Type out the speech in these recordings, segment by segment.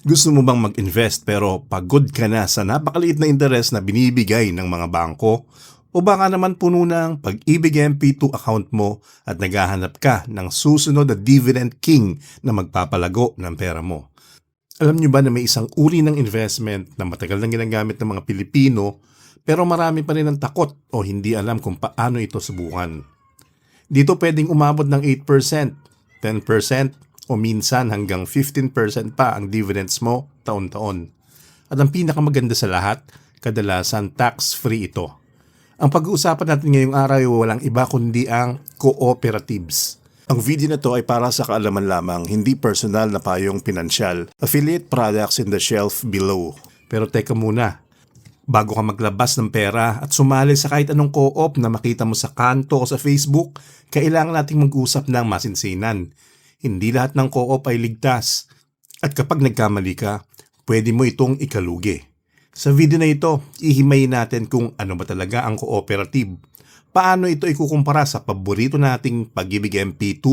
Gusto mo bang mag-invest pero pagod ka na sa napakaliit na interes na binibigay ng mga bangko? O baka naman puno ng Pag-ibig MP2 account mo at naghahanap ka ng susunod na dividend king na magpapalago ng pera mo? Alam niyo ba na may isang uri ng investment na matagal nang ginagamit ng mga Pilipino pero marami pa rin ang takot o hindi alam kung paano ito subukan? Dito pwedeng umabot ng 8%, 10% o minsan hanggang 15% pa ang dividends mo taon-taon. At ang pinakamaganda sa lahat, kadalasan tax-free ito. Ang pag-uusapan natin ngayong araw ay walang iba kundi ang cooperatives. Ang video na to ay para sa kaalaman lamang, hindi personal na payong pinansyal. Affiliate products in the shelf below. Pero teka muna, bago ka maglabas ng pera at sumali sa kahit anong co-op na makita mo sa kanto o sa Facebook, kailangan nating mag-usap ng masinsinan. Hindi lahat ng co-op ay ligtas. At kapag nagkamali ka, pwede mo itong ikalugi. Sa video na ito, ihimayin natin kung ano ba talaga ang cooperative. Paano ito ikukumpara sa paborito nating Pag-ibig MP2?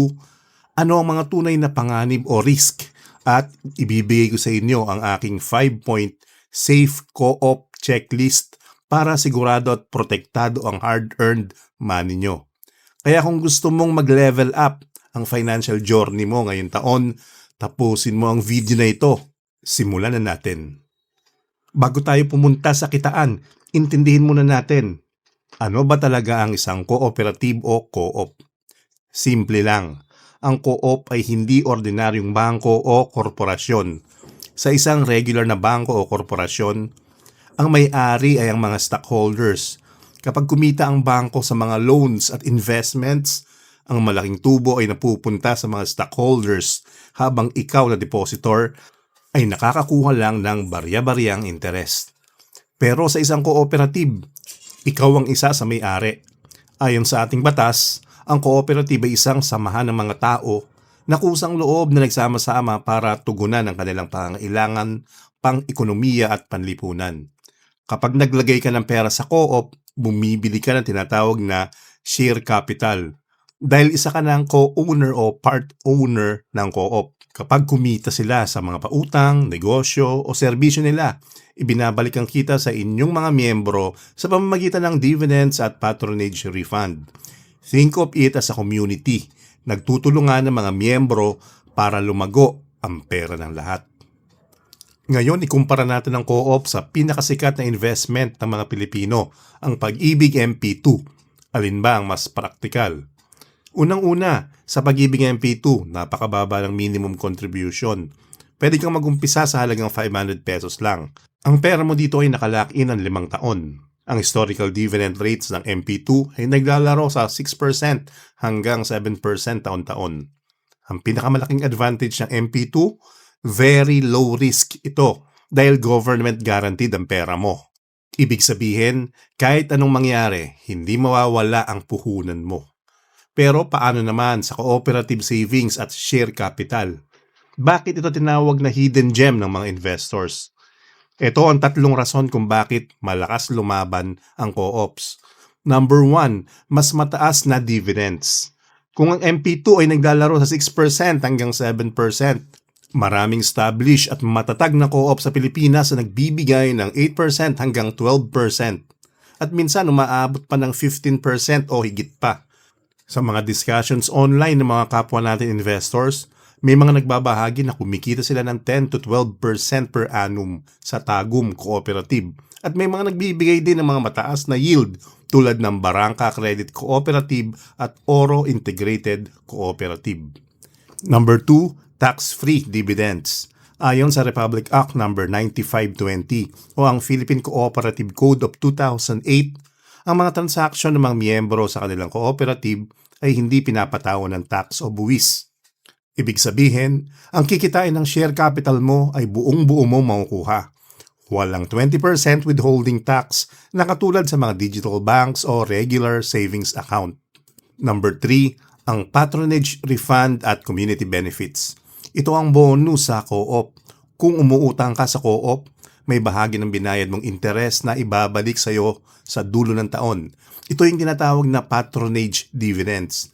Ano ang mga tunay na panganib o risk? At ibibigay ko sa inyo ang aking 5-point safe co-op checklist para sigurado at protektado ang hard-earned money nyo. Kaya kung gusto mong mag-level up ang financial journey mo ngayong taon, tapusin mo ang video na ito. Simulan na natin. Bago tayo pumunta sa kitaan, intindihin muna natin, ano ba talaga ang isang cooperative o co-op? Simple lang, ang co-op ay hindi ordinaryong bangko o korporasyon. Sa isang regular na bangko o korporasyon, ang may-ari ay ang mga stockholders. Kapag kumita ang bangko sa mga loans at investments, ang malaking tubo ay napupunta sa mga stockholders habang ikaw na depositor ay nakakakuha lang ng barya-baryang interest. Pero sa isang cooperative, ikaw ang isa sa may-ari. Ayon sa ating batas, ang cooperative ay isang samahan ng mga tao na kusang loob na nagsama-sama para tugunan ang kanilang pangangailangan, pang-ekonomiya at panlipunan. Kapag naglagay ka ng pera sa co-op, bumibili ka ng tinatawag na share capital. Dahil isa ka ng co-owner o part owner ng co-op. Kapag kumita sila sa mga pautang, negosyo o serbisyo nila, ibinabalik ang kita sa inyong mga miyembro sa pamamagitan ng dividends at patronage refund. Think of it as a community. Nagtutulungan ng mga miyembro para lumago ang pera ng lahat. Ngayon, ikumpara natin ang co-op sa pinakasikat na investment ng mga Pilipino, ang Pag-ibig MP2. Alin ba ang mas praktikal? Unang-una, sa Pag-ibig MP2, napakababa ng minimum contribution. Pwede kang mag-umpisa sa halagang 500 pesos lang. Ang pera mo dito ay nakalock-in ng 5 taon. Ang historical dividend rates ng MP2 ay naglalaro sa 6% hanggang 7% taon-taon. Ang pinakamalaking advantage ng MP2, very low risk ito dahil government guaranteed ang pera mo. Ibig sabihin, kahit anong mangyari, hindi mawawala ang puhunan mo. Pero paano naman sa cooperative savings at share capital? Bakit ito tinawag na hidden gem ng mga investors? Ito ang 3 rason kung bakit malakas lumaban ang co-ops. Number 1, mas mataas na dividends. Kung ang MP2 ay naglalaro sa 6% hanggang 7%, maraming established at matatag na co-op sa Pilipinas na nagbibigay ng 8% hanggang 12%. At minsan umaabot pa ng 15% o higit pa. Sa mga discussions online ng mga kapwa natin investors, may mga nagbabahagi na kumikita sila ng 10 to 12% per annum sa Tagum Cooperative. At may mga nagbibigay din ng mga mataas na yield tulad ng Barangka Credit Cooperative at Oro Integrated Cooperative. Number 2, tax-free dividends. Ayon sa Republic Act No. 9520 o ang Philippine Cooperative Code of 2008, ang mga transaksyon ng mga miyembro sa kanilang cooperative ay hindi pinapatawan ng tax o buwis. Ibig sabihin, ang kikitain ng share capital mo ay buong-buo mo makukuha. Walang 20% withholding tax na katulad sa mga digital banks o regular savings account. Number 3, ang patronage refund at community benefits. Ito ang bonus sa co-op. Kung umuutang ka sa co-op, may bahagi ng binayad mong interes na ibabalik sa iyo sa dulo ng taon. Ito yung tinatawag na patronage dividends.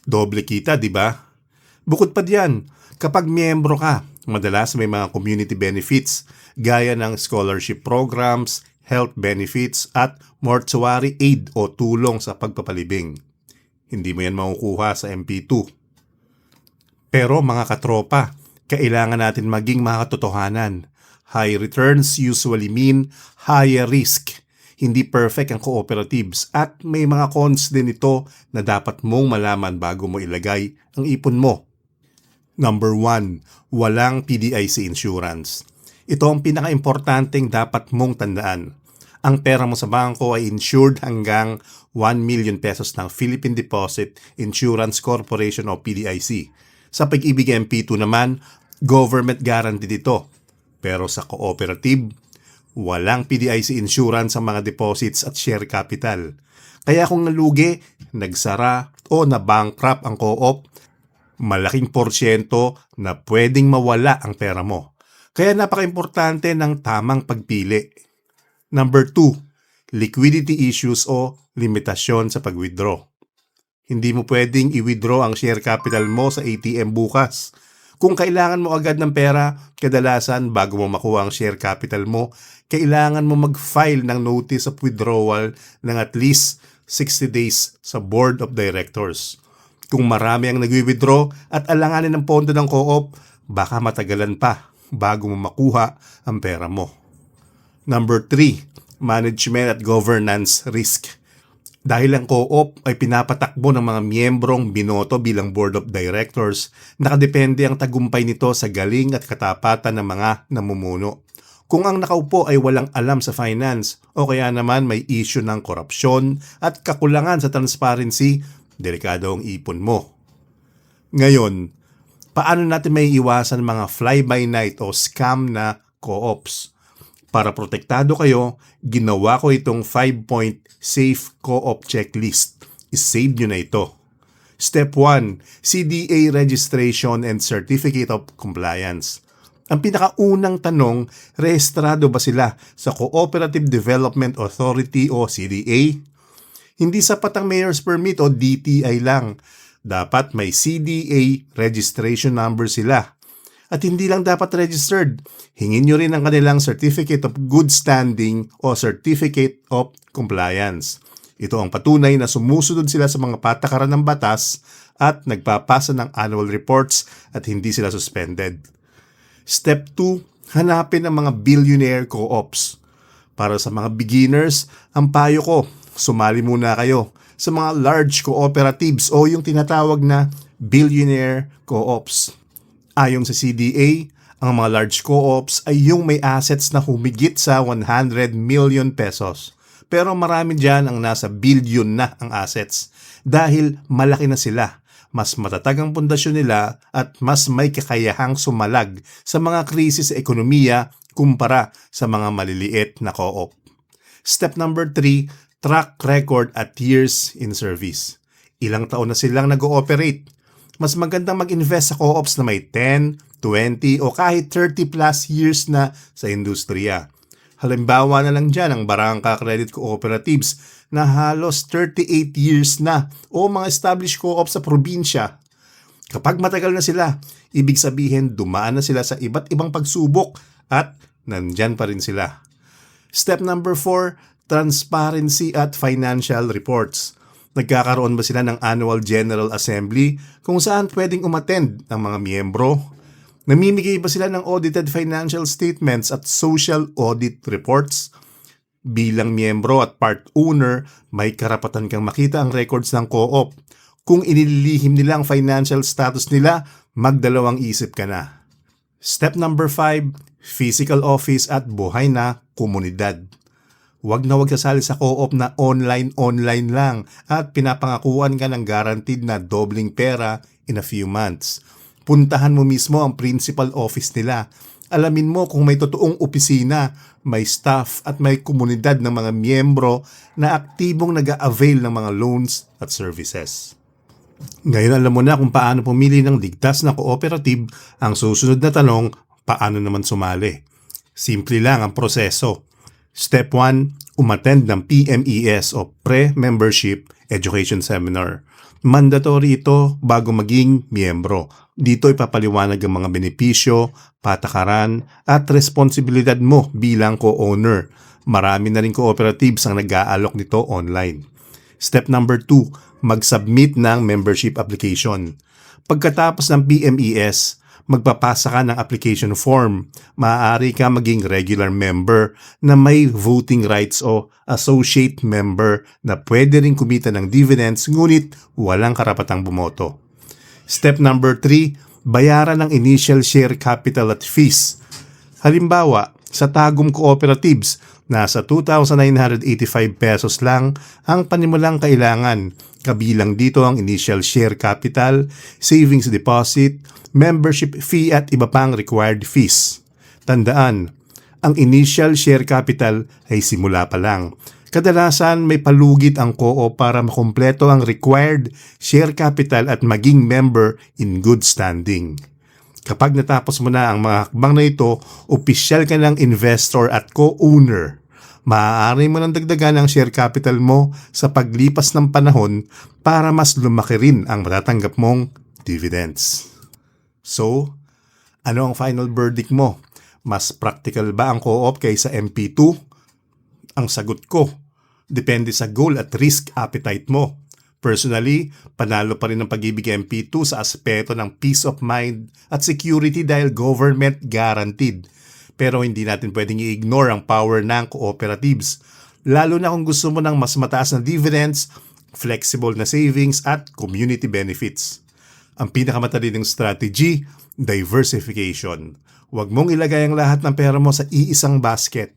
Doble kita, di ba? Bukod pa diyan, kapag miyembro ka, Madalas may mga community benefits gaya ng scholarship programs, health benefits at mortuary aid o tulong sa pagpapalibing. Hindi mo yan makukuha sa MP2. Pero mga katropa, kailangan natin maging makatotohanan. High returns usually mean higher risk. Hindi perfect ang cooperatives at may mga cons din ito na dapat mong malaman bago mo ilagay ang ipon mo. Number 1, walang PDIC insurance. Ito ang pinaka-importanteng dapat mong tandaan. Ang pera mo sa bangko ay insured hanggang 1 million pesos ng Philippine Deposit Insurance Corporation o PDIC. Sa Pag-ibig MP2 naman, government guaranteed ito. Pero sa cooperative, walang PDIC insurance sa mga deposits at share capital. Kaya kung nalugi, nagsara o na-bankrupt ang co-op, malaking porsyento na pwedeng mawala ang pera mo. Kaya napaka-importante ng tamang pagpili. Number 2, liquidity issues o limitasyon sa pag-withdraw. Hindi mo pwedeng i-withdraw ang share capital mo sa ATM bukas. Kung kailangan mo agad ng pera, kadalasan bago mo makuha ang share capital mo, kailangan mo mag-file ng notice of withdrawal ng at least 60 days sa Board of Directors. Kung marami ang nagwi-withdraw at alanganin ng pondo ng co-op, baka matagalan pa bago mo makuha ang pera mo. Number 3, management at governance risk. Dahil ang co-op ay pinapatakbo ng mga miyembrong binoto bilang Board of Directors, nakadepende ang tagumpay nito sa galing at katapatan ng mga namumuno. Kung ang nakaupo ay walang alam sa finance o kaya naman may issue ng korupsyon at kakulangan sa transparency, delikado ang ipon mo. Ngayon, paano natin may iwasan mga fly-by-night o scam na co-ops? Para protektado kayo, ginawa ko itong 5-point safe co-op checklist. I-save nyo na ito. Step 1, CDA registration and certificate of compliance. Ang pinakaunang tanong, rehistrado ba sila sa Cooperative Development Authority o CDA? Hindi sapat ang Mayor's Permit o DTI lang. Dapat may CDA registration number sila. At hindi lang dapat registered, hingin nyo rin ang kanilang Certificate of Good Standing o Certificate of Compliance. Ito ang patunay na sumusunod sila sa mga patakaran ng batas at nagpapasa ng annual reports at hindi sila suspended. Step 2, hanapin ang mga billionaire co-ops. Para sa mga beginners, ang payo ko, sumali muna kayo sa mga large cooperatives o yung tinatawag na billionaire co-ops. Ayon sa CDA, ang mga large co-ops ay yung may assets na humigit sa 100 million pesos. Pero marami dyan ang nasa billion na ang assets dahil malaki na sila. Mas matatag ang pundasyon nila at mas may kakayahang sumalag sa mga krisis sa ekonomiya kumpara sa mga maliliit na co-op. Step number 3, track record at years in service. Ilang taon na silang nag-ooperate. Mas magandang mag-invest sa co-ops na may 10, 20 o kahit 30 plus years na sa industriya. Halimbawa na lang dyan ang Barangka Credit Cooperatives na halos 38 years na o mga established co-ops sa probinsya. Kapag matagal na sila, ibig sabihin dumaan na sila sa iba't ibang pagsubok at nandyan pa rin sila. Step number 4, transparency at financial reports. Nagkakaroon ba sila ng Annual General Assembly kung saan pwedeng umattend ang mga miyembro? Namimigay ba sila ng audited financial statements at social audit reports? Bilang miyembro at part owner, may karapatan kang makita ang records ng co-op. Kung inililihim nila ang financial status nila, magdalawang isip ka na. Step number 5, physical office at buhay na komunidad. Huwag na huwag sasali sa co-op na online lang at pinapangakuan ka ng guaranteed na dobling pera in a few months. Puntahan mo mismo ang principal office nila. Alamin mo kung may totoong opisina, may staff at may komunidad ng mga miyembro na aktibong nag-a-avail ng mga loans at services. Ngayon alam mo na kung paano pumili ng ligtas na cooperative. Ang susunod na tanong, paano naman sumali? Simple lang ang proseso. Step 1, umattend ng PMES o Pre-Membership Education Seminar. Mandatory ito bago maging miyembro. Dito ipapaliwanag ang mga benepisyo, patakaran, at responsibilidad mo bilang co-owner. Marami na rin cooperatives ang nag-aalok nito online. Step number 2, mag-submit ng membership application. Pagkatapos ng PMES, magpapasa ka ng application form. Maaari ka maging regular member na may voting rights o associate member na pwede rin kumita ng dividends ngunit walang karapatang bumoto. Step number 3, bayaran ng initial share capital at fees. Halimbawa, sa Tagum Cooperatives, nasa 2,985 pesos lang ang panimulang kailangan. Kabilang dito ang initial share capital, savings deposit, membership fee at iba pang required fees. Tandaan, ang initial share capital ay simula pa lang. Kadalasan may palugit ang co-op para makumpleto ang required share capital at maging member in good standing. Kapag natapos mo na ang mga hakbang na ito, opisyal ka ng investor at co-owner. Maaari mo nang dagdagan ang share capital mo sa paglipas ng panahon para mas lumaki rin ang matatanggap mong dividends. So, ano ang final verdict mo? Mas practical ba ang co-op kaysa MP2? Ang sagot ko, depende sa goal at risk appetite mo. Personally, panalo pa rin ang Pag-ibig MP2 sa aspeto ng peace of mind at security dahil government guaranteed. Pero hindi natin pwedeng i-ignore ang power ng cooperatives. Lalo na kung gusto mo ng mas mataas na dividends, flexible na savings at community benefits. Ang pinakamatalinong strategy, diversification. Huwag mong ilagay ang lahat ng pera mo sa iisang basket.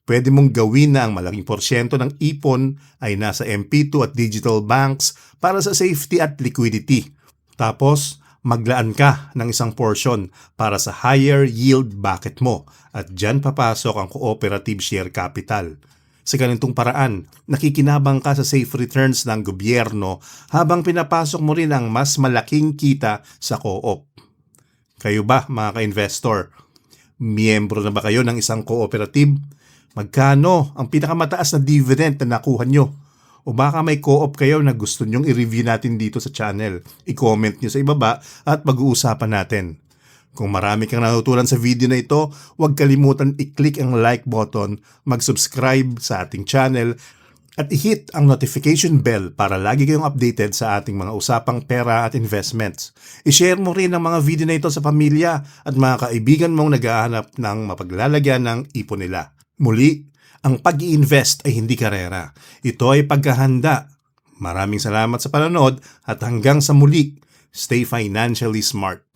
Pwede mong gawin na ang malaking porsyento ng ipon ay nasa MP2 at digital banks para sa safety at liquidity. Tapos, maglaan ka ng isang portion para sa higher yield bucket mo at dyan papasok ang cooperative share capital. Sa ganitong paraan, nakikinabang ka sa safe returns ng gobyerno habang pinapasok mo rin ang mas malaking kita sa co-op. Kayo ba mga ka-investor? Miyembro na ba kayo ng isang cooperative? Magkano ang pinakamataas na dividend na nakuha nyo? O baka may co-op kayo na gusto nyong i-review natin dito sa channel. I-comment nyo sa ibaba at pag-uusapan natin. Kung marami kang natutunan sa video na ito, huwag kalimutan i-click ang like button, mag-subscribe sa ating channel, at i-hit ang notification bell para lagi kayong updated sa ating mga usapang pera at investments. I-share mo rin ang mga video na ito sa pamilya at mga kaibigan mong naghahanap ng mapaglalagyan ng ipon nila. Muli, ang pag-i-invest ay hindi karera. Ito ay paghahanda. Maraming salamat sa panonood at hanggang sa muli, stay financially smart.